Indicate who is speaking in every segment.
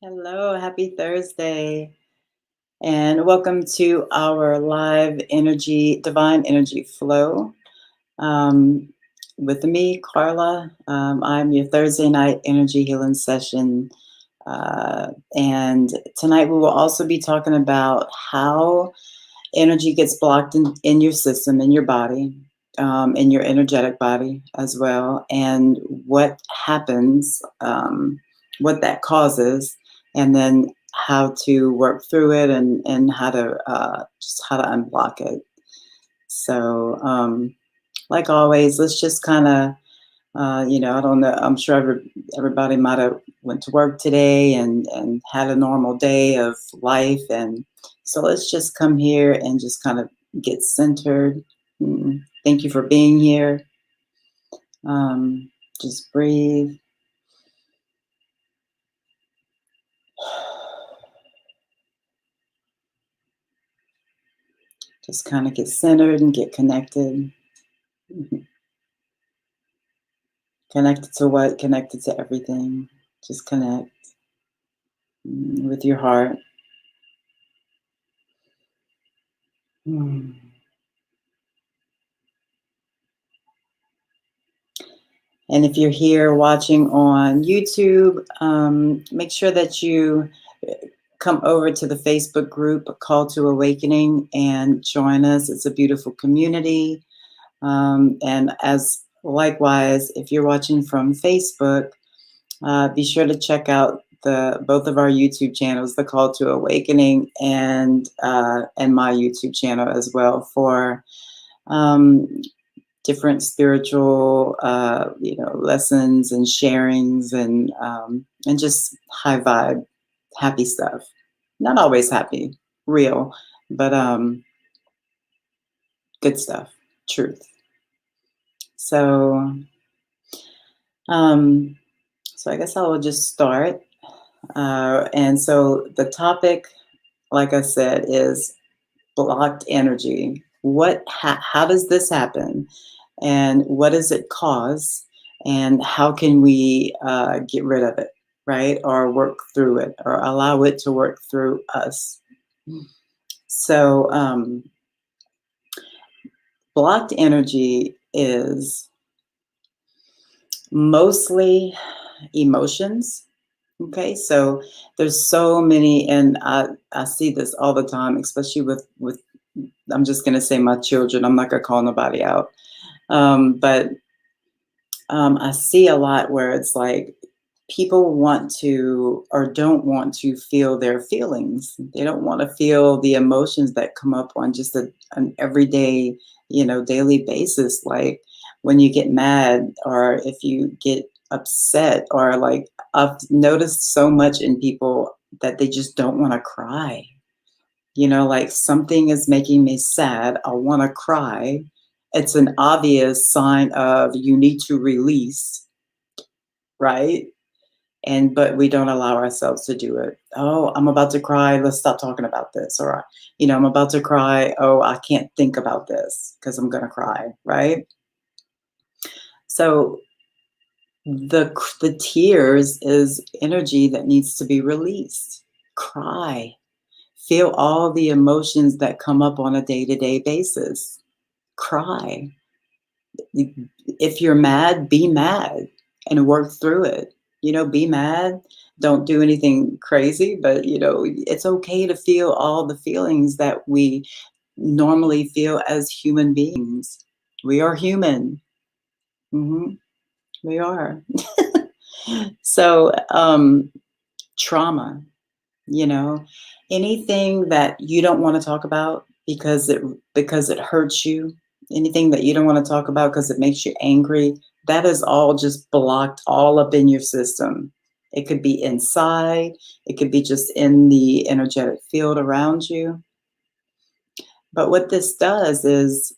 Speaker 1: Hello, happy Thursday, and welcome to our live divine energy flow. Um, with me, Carla. I'm your Thursday night energy healing session. And tonight we will also be talking about how energy gets blocked in your system, in your body, in your energetic body as well, and what happens, what that causes, and then how to work through it and how to just how to unblock it. So, like always, let's just kind of I don't know. I'm sure everybody might have went to work today and had a normal day of life, and so let's just come here and just kind of get centered. Thank you for being here. Um, just breathe. Just kind of get centered and get connected. Mhm. Connected to what? Connected to everything. Just connect with your heart. Mm. And if you're here watching on YouTube, make sure that you come over to the Facebook group Call to Awakening and join us. It's a beautiful community. And as likewise, if you're watching from Facebook, be sure to check out the both of our YouTube channels, the Call to Awakening and my YouTube channel as well, for um, different spiritual, lessons and sharings and just high vibe, happy stuff. Not always happy, real, but good stuff, truth. So, um, so I guess I will just start. And so the topic, like I said, is blocked energy. How does this happen? And what does it cause? And how can we get rid of it, right? Or work through it, or allow it to work through us? So, blocked energy is mostly emotions. Okay, so there's so many, and I see this all the time, especially with I'm just gonna say my children. I'm not gonna call nobody out, but I see a lot where it's like people want to or don't want to feel their feelings. They don't want to feel the emotions that come up on just an everyday, daily basis. Like when you get mad or if you get upset, or like I've noticed so much in people that they just don't want to cry. Like something is making me sad. I want to cry. It's an obvious sign of you need to release, right? But we don't allow ourselves to do it. Oh, I'm about to cry. Let's stop talking about this. Or, I'm about to cry. Oh, I can't think about this because I'm going to cry, right? So the tears is energy that needs to be released. Cry. Feel all the emotions that come up on a day-to-day basis. Cry. If you're mad, be mad and work through it. Be mad. Don't do anything crazy, but it's okay to feel all the feelings that we normally feel as human beings. We are human. hmm We are. So, trauma, you know, anything that you don't want to talk about because it hurts you, anything that you don't want to talk about because it makes you angry, that is all just blocked all up in your system. It could be inside, it could be just in the energetic field around you. But what this does is,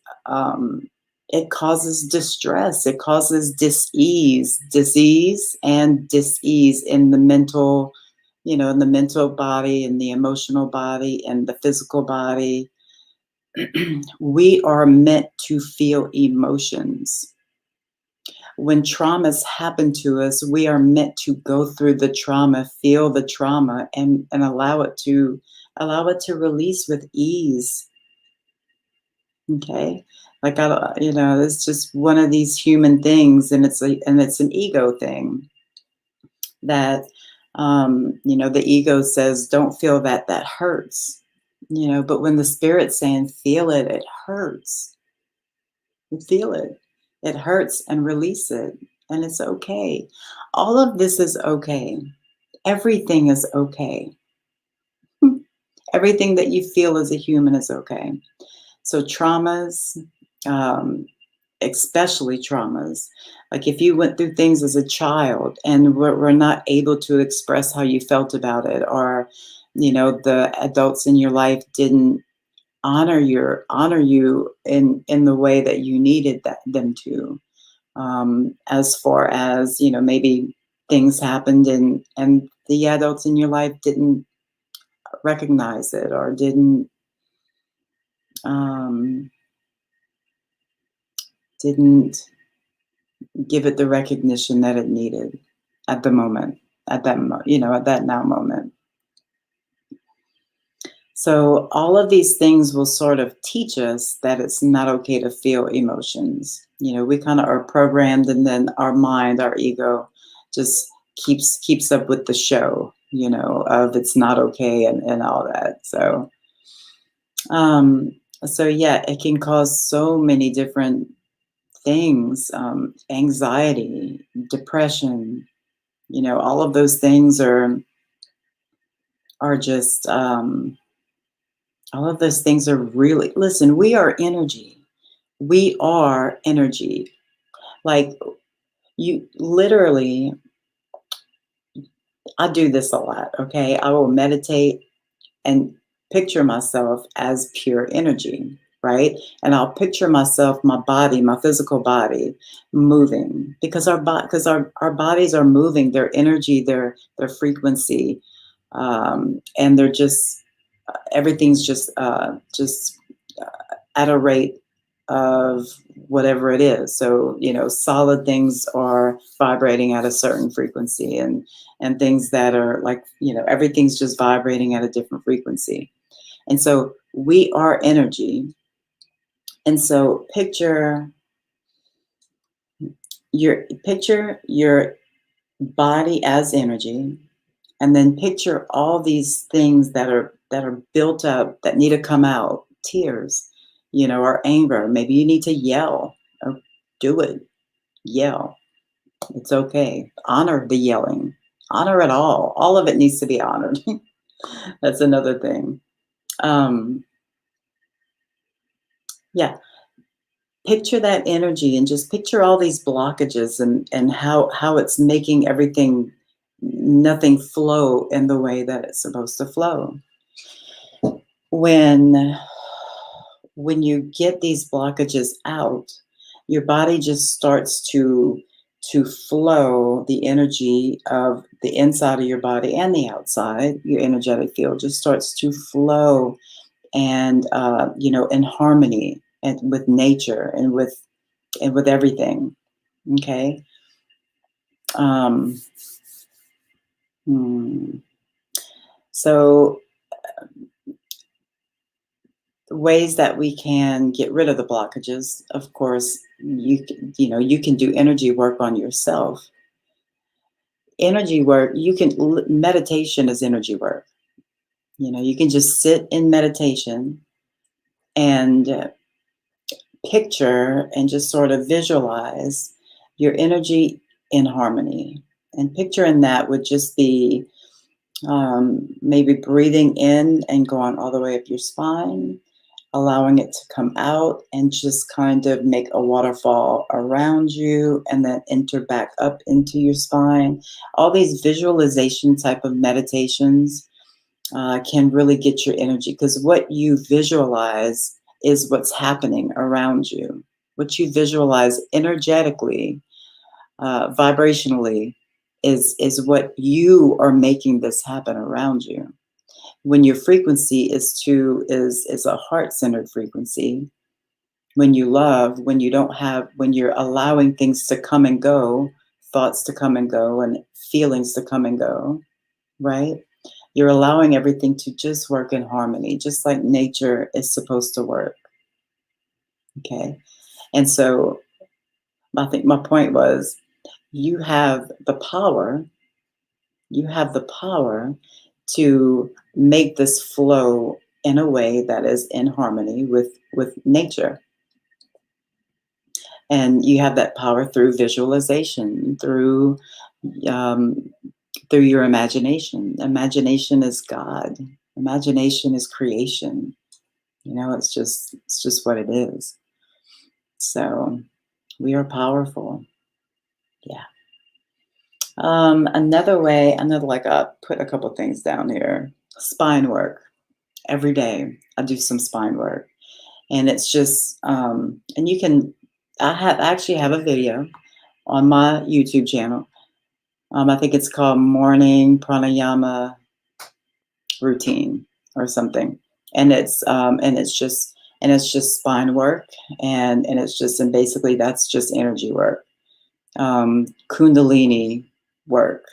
Speaker 1: it causes distress, it causes disease and dis-ease in the mental, in the mental body and the emotional body and the physical body. We are meant to feel emotions. when traumas happen to us, we are meant to go through the trauma, feel the trauma, and allow it to release with ease. Okay, like it's just one of these human things, and it's an ego thing that the ego says don't feel that, that hurts. But when the spirit's saying feel it, it hurts. Feel it. It hurts, and release it. And it's okay. All of this is okay. Everything is okay. Everything that you feel as a human is okay. So traumas, um, especially traumas, like if you went through things as a child and were not able to express how you felt about it, or the adults in your life didn't honor you in the way that you needed them to, as far as maybe things happened and the adults in your life didn't recognize it, or um, didn't give it the recognition that it needed at the moment, at that now moment. So all of these things will sort of teach us that it's not okay to feel emotions. We kind of are programmed, and then our mind, our ego, just keeps up with the show, of it's not okay, and all that. Um, so yeah, it can cause so many different things, anxiety, depression, all of those things are just all of those things are really, listen, we are energy. We are energy. Like, you literally, I do this a lot, okay? I will meditate and picture myself as pure energy, right? And I'll picture myself, my body, my physical body, moving, because our bodies are moving, their energy, their frequency, and they're just everything's just at a rate of whatever it is. So, solid things are vibrating at a certain frequency, and things that are like, everything's just vibrating at a different frequency. And so we are energy. And so picture your body as energy, and then picture all these things that are built up that need to come out. Tears, or anger. Maybe you need to yell, or do it. Yell. It's okay. Honor the yelling. Honor it all. All of it needs to be honored. That's another thing. um yeah, picture that energy, and just picture all these blockages, and how it's making everything, nothing flow in the way that it's supposed to flow. When when you get these blockages out, your body just starts to flow. The energy of the inside of your body and the outside, your energetic field, just starts to flow, and in harmony, and with nature, and with everything. Okay. um hmm. So ways that we can get rid of the blockages, of course, you can do energy work on yourself. Energy work, meditation is energy work. You can just sit in meditation, and picture, and just sort of visualize your energy in harmony. And picturing that would just be, maybe breathing in and going all the way up your spine, allowing it to come out, and just kind of make a waterfall around you, and then enter back up into your spine. All these visualization type of meditations can really get your energy, because what you visualize is what's happening around you. What you visualize energetically, vibrationally, is what you are making this happen around you. When your frequency is a heart-centered frequency, When you love, when you're allowing things to come and go, thoughts to come and go, and feelings to come and go, right? You're allowing everything to just work in harmony, just like nature is supposed to work. Okay. And so I think my point was you have the power, you have the power to make this flow in a way that is in harmony with nature. And you have that power through visualization, um, through your imagination. Imagination is God. Imagination is creation. It's just what it is. So we are powerful. Yeah. Another way, another like I put a couple things down here. Spine work. Every day I do some spine work. And it's just and you can I actually have a video on my YouTube channel. I think it's called Morning Pranayama Routine or something. And it's just spine work, and basically that's just energy work. Kundalini work,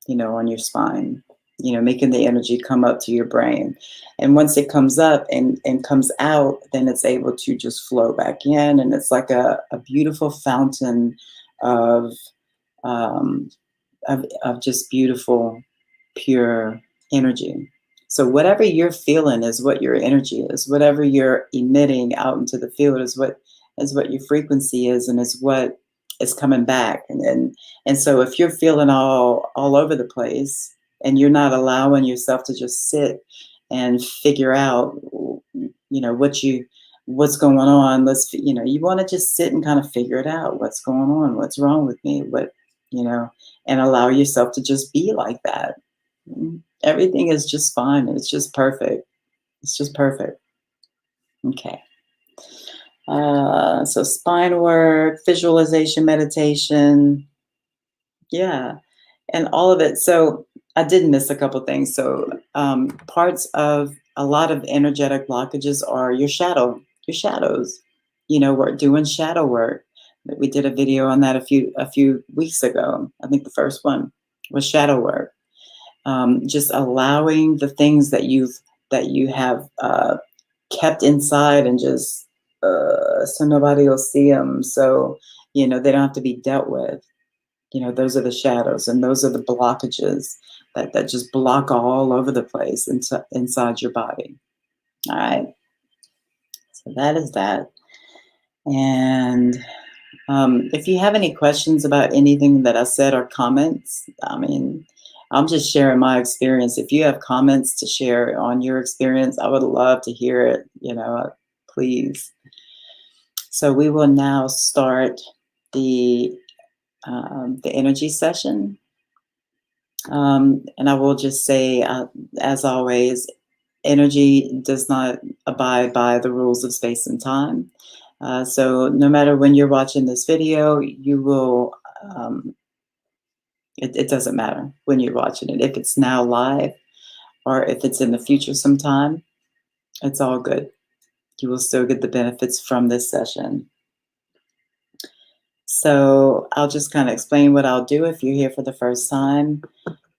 Speaker 1: on your spine, making the energy come up to your brain. And once it comes up and comes out, then it's able to just flow back in. And it's like a beautiful fountain of, um, of just beautiful, pure energy. So whatever you're feeling is what your energy is. Whatever you're emitting out into the field is what your frequency is, and is what is coming back. And so if you're feeling all over the place, and you're not allowing yourself to just sit and figure out, what's going on. You want to just sit and kind of figure it out. What's going on? What's wrong with me? And allow yourself to just be like that. Everything is just fine. It's just perfect. It's just perfect. Okay. So spine work, visualization, meditation. Yeah. And all of it. So I did miss a couple things. So parts of a lot of energetic blockages are your shadows. We're doing shadow work. We did a video on that a few weeks ago. I think the first one was shadow work. Just allowing the things that you have kept inside, and just so nobody will see them. So they don't have to be dealt with. Those are the shadows, and those are the blockages that just block all over the place inside your body. All right. So that is that. And if you have any questions about anything that I said, or comments, I'm just sharing my experience. If you have comments to share on your experience, I would love to hear it, please. So we will now start the energy session. And I will just say, as always, energy does not abide by the rules of space and time. So no matter when you're watching this video, you will, it doesn't matter when you're watching it. If it's now live, or if it's in the future sometime, it's all good. You will still get the benefits from this session. So I'll just kind of explain what I'll do if you're here for the first time.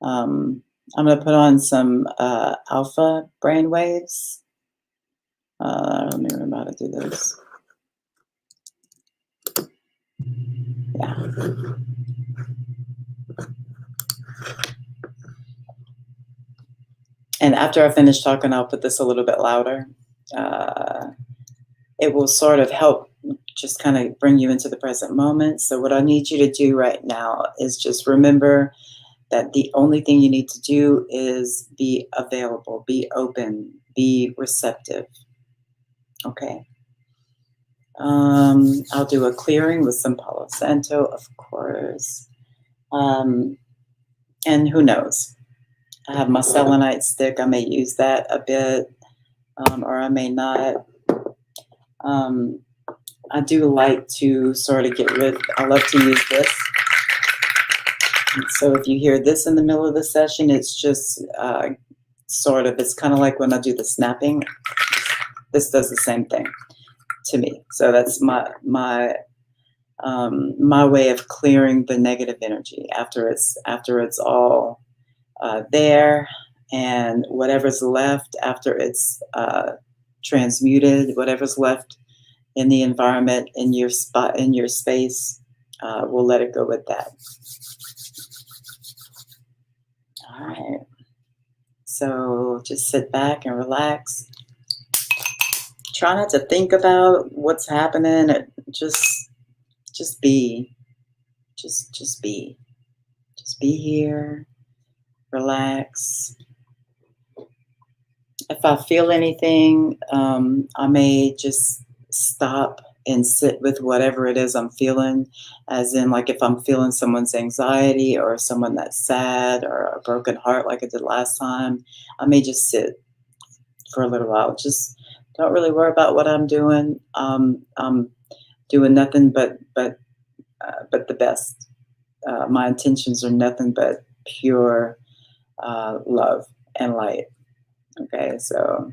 Speaker 1: I'm going to put on some alpha brain waves. Let me remember how to do this. Yeah. And after I finish talking, I'll put this a little bit louder. It will sort of help just kind of bring you into the present moment. So what I need you to do right now is just remember that the only thing you need to do is be available, be open, be receptive. Okay. I'll do a clearing with some Palo Santo, of course. And who knows? I have my selenite stick. I may use that a bit, or I may not. I do like to sort of I love to use this. And so if you hear this in the middle of the session, it's just it's kind of like when I do the snapping. This does the same thing. to me. So that's my way of clearing the negative energy after it's all there, and whatever's left after it's transmuted, whatever's left in the environment, in your spot, in your space, we'll let it go with that. All right. So just sit back and relax. Try not to think about what's happening. Just be. Just be. Just be here. Relax. If I feel anything, I may just stop and sit with whatever it is I'm feeling. As in, like if I'm feeling someone's anxiety or someone that's sad or a broken heart, like I did last time, I may just sit for a little while. Just don't really worry about what I'm doing. I'm doing nothing but the best. My intentions are nothing but pure love and light. Okay, so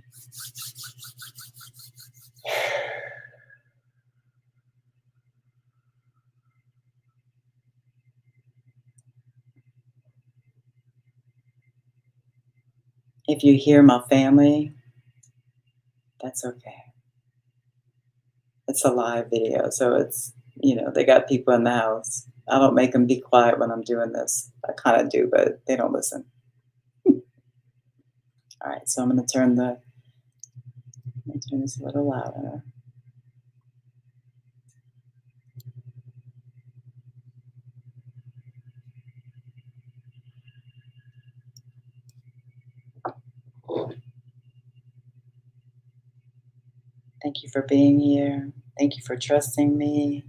Speaker 1: if you hear my family, that's okay. It's a live video, so they got people in the house. I don't make them be quiet when I'm doing this. I kind of do, but they don't listen. All right, so let me turn this a little louder. Thank you for being here. Thank you for trusting me.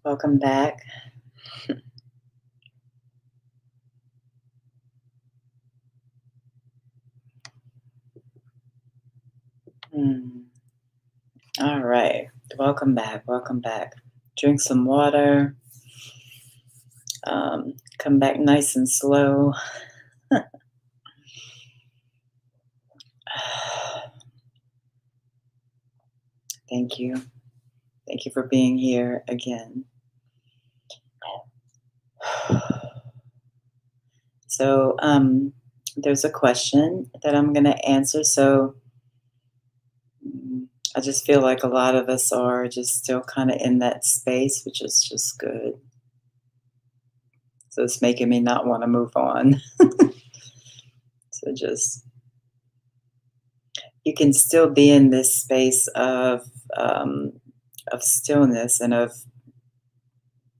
Speaker 1: Welcome back. Hmm. All right. Welcome back. Welcome back. Drink some water. Come back nice and slow. Thank you. Thank you for being here again. So, there's a question that I'm going to answer. So, I just feel like a lot of us are just still kind of in that space, which is just good. So, it's making me not want to move on. So, just you can still be in this space um, of stillness and of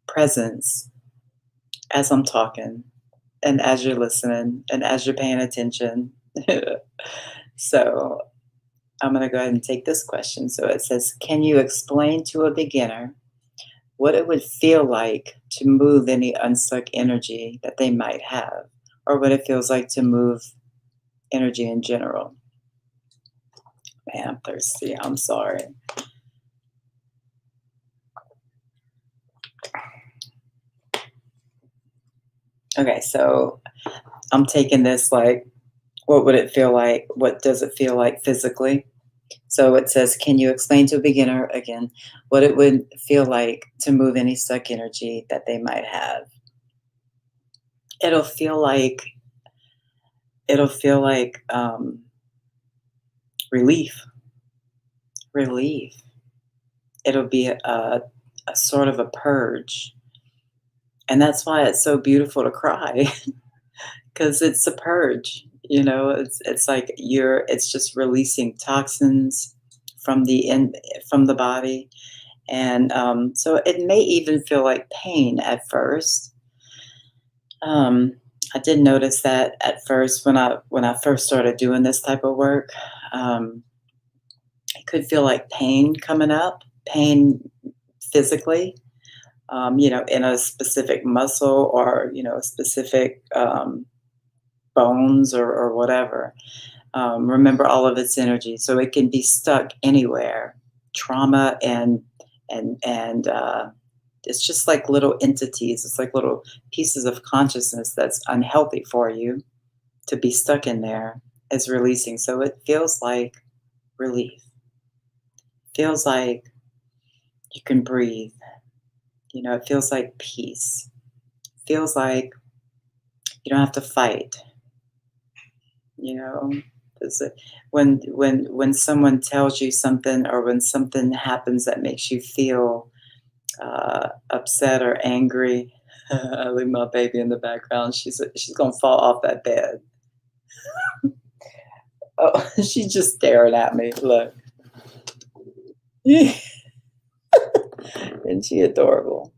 Speaker 1: presence as I'm talking and as you're listening and as you're paying attention. So I'm going to go ahead and take this question. So it says, can you explain to a beginner what it would feel like to move any unstuck energy that they might have, or what it feels like to move energy in general? Man, I'm thirsty. I'm sorry. Okay, so I'm taking this like, what would it feel like? What does it feel like physically? So it says, can you explain to a beginner again what it would feel like to move any stuck energy that they might have? It'll feel like it'll feel like relief, relief. It'll be a sort of a purge, and that's why it's so beautiful to cry because it's a purge. You know, it's like it's just releasing toxins from from the body. And so it may even feel like pain at first. Um, I did notice that at first when I first started doing this type of work, um, it could feel like pain coming up, pain physically, in a specific muscle or specific bones or whatever. Remember all of its energy, so it can be stuck anywhere. Trauma and it's just like little entities. It's like little pieces of consciousness that's unhealthy for you to be stuck in there. Is releasing, so it feels like relief. Feels like you can breathe. It feels like peace. Feels like you don't have to fight. You know, 'Cause when someone tells you something or when something happens that makes you feel upset or angry. I leave my baby in the background. She's gonna fall off that bed. Oh, she's just staring at me. Look, isn't she adorable?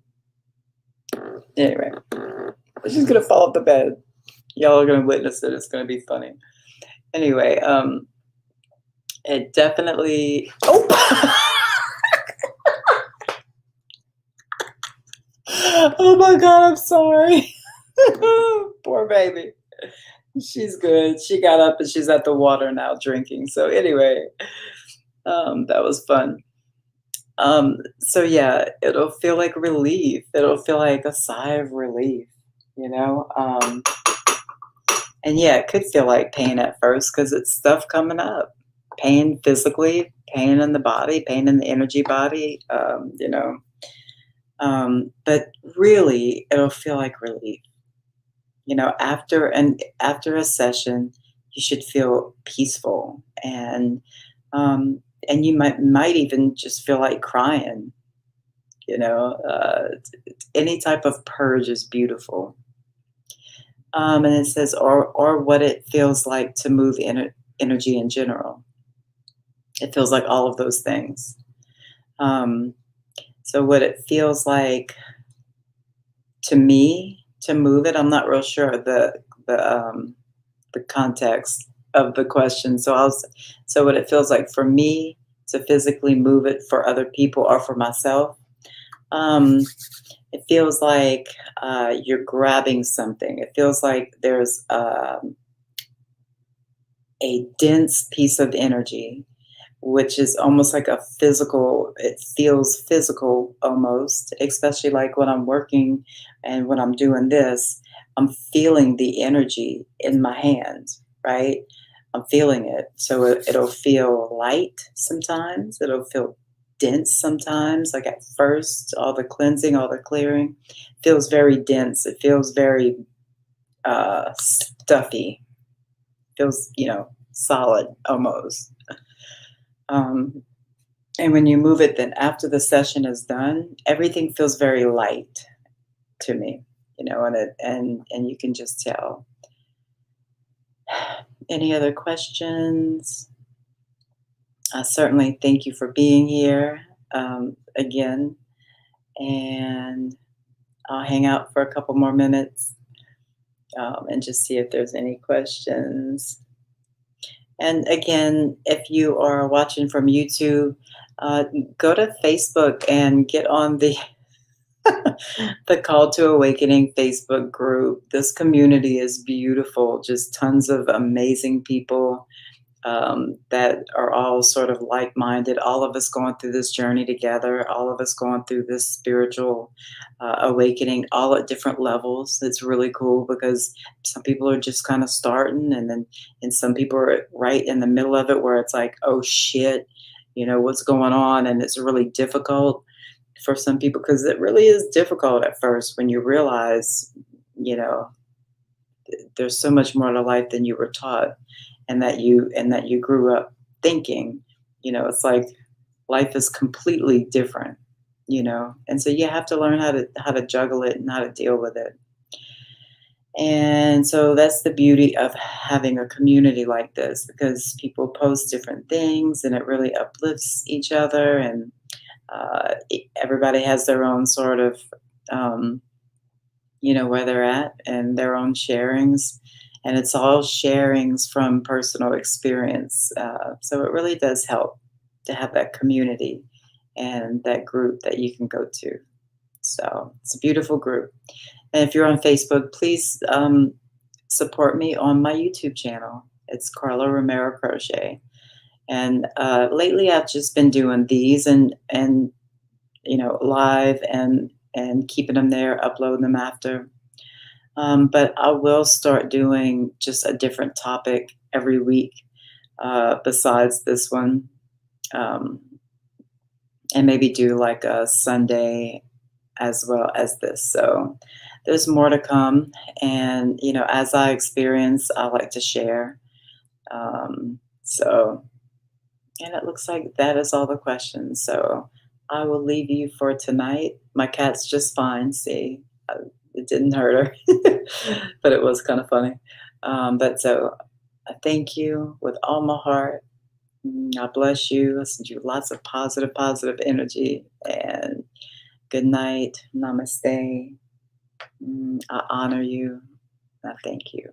Speaker 1: Anyway, she's gonna fall off the bed. Y'all are gonna witness it. It's gonna be funny. Anyway, it definitely. Oh, oh my God! I'm sorry. Poor baby. She's good. She got up and she's at the water now drinking. So anyway, that was fun. So yeah, it'll feel like relief. It'll feel like a sigh of relief, you know? And yeah, it could feel like pain at first because it's stuff coming up. Pain physically, pain in the body, pain in the energy body, but really it'll feel like relief. After a session, you should feel peaceful and you might even just feel like crying. Any type of purge is beautiful. And it says, or what it feels like to move energy in general. It feels like all of those things. Um, so what it feels like to me to move it, I'm not real sure the context of the question. So what it feels like for me to physically move it for other people or for myself, um, it feels like you're grabbing something. It feels like there's a dense piece of energy, which is almost like a physical, it feels physical almost, especially like when I'm working and when I'm doing this, I'm feeling the energy in my hands, right? I'm feeling it. So it'll feel light sometimes, it'll feel dense sometimes. Like at first, all the cleansing, all the clearing feels very dense. It feels very stuffy, feels, solid almost. Um, And when you move it, then after the session is done, everything feels very light to me, and you can just tell. Any other questions? I certainly thank you for being here again, and I'll hang out for a couple more minutes and just see if there's any questions. And again, if you are watching from YouTube, uh, go to Facebook and get on the the Call to Awakening Facebook group. This community is beautiful, just tons of amazing people that are all sort of like minded. All of us going through this journey together, all of us going through this spiritual awakening, all at different levels. It's really cool because some people are just kind of starting, and some people are right in the middle of it where it's like, oh shit, what's going on? And it's really difficult for some people because it really is difficult at first when you realize, you know, there's so much more to life than you were taught, and that you grew up thinking. It's like life is completely different, and so you have to learn how to juggle it and how to deal with it. And so that's the beauty of having a community like this, because people post different things and it really uplifts each other, and everybody has their own sort of um, where they're at and their own sharings, and it's all sharings from personal experience. So it really does help to have that community and that group that you can go to. So it's a beautiful group. And if you're on Facebook, please support me on my YouTube channel. It's Carla Romero Crochet. And lately, I've just been doing these and live and keeping them there, uploading them after. But I will start doing just a different topic every week besides this one, um, and maybe do like a Sunday as well as this. So there's more to come, and as I experience, I like to share. So, and it looks like that is all the questions. So I will leave you for tonight. My cat's just fine. See, it didn't hurt her, but it was kind of funny. But so I thank you with all my heart. I bless you. I send you lots of positive, positive energy. And good night. Namaste. I honor you. I thank you.